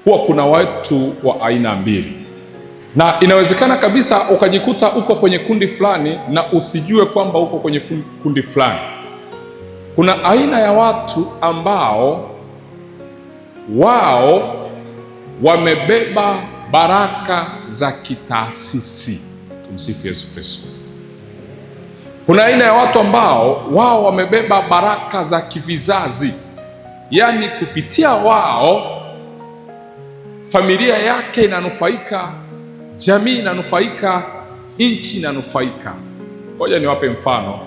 huwa kuna watu wa aina mbili, na inawezekana kabisa ukajikuta uko kwenye kundi fulani na usijue kwamba uko kwenye kundi fulani. Kuna aina ya watu ambao wao wamebeba baraka za kitaasisi. Tumsifu Yesu Kristo. Kuna aina ya watu ambao wao wamebeba baraka za kivizazi, yaani kupitia wao familia yake inanufaika, jamii inanufaika, nchi inanufaika. Ngoja niwape mfano,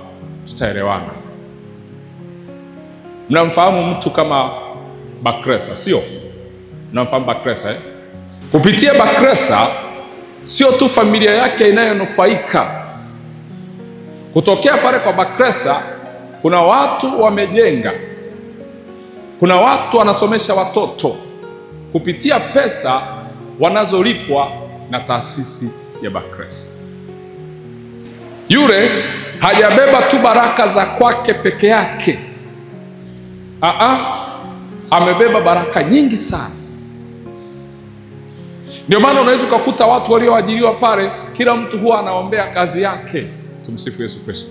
tutaelewana. Mnamfahamu mtu kama Bakresa, sio? Mnamfahamu Bakresa eh? Kupitia Bakresa sio tu familia yake inayonufaika. Kutokea pale kwa Bakresa kuna watu wamejenga, kuna watu wanasomesha watoto kupitia pesa wanazolipwa na taasisi ya Bakresa. Yule hajabeba tu baraka za kwake peke yake, amebeba baraka nyingi sana. Ndio maana unaweza ukakuta watu walioajiriwa pale, kila mtu huwa anaombea kazi yake. Tumsifu Yesu Kristo.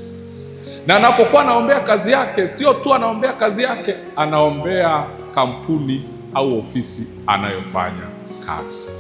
Na anapokuwa anaombea kazi yake, sio tu anaombea kazi yake, anaombea kampuni au ofisi anayofanya kazi.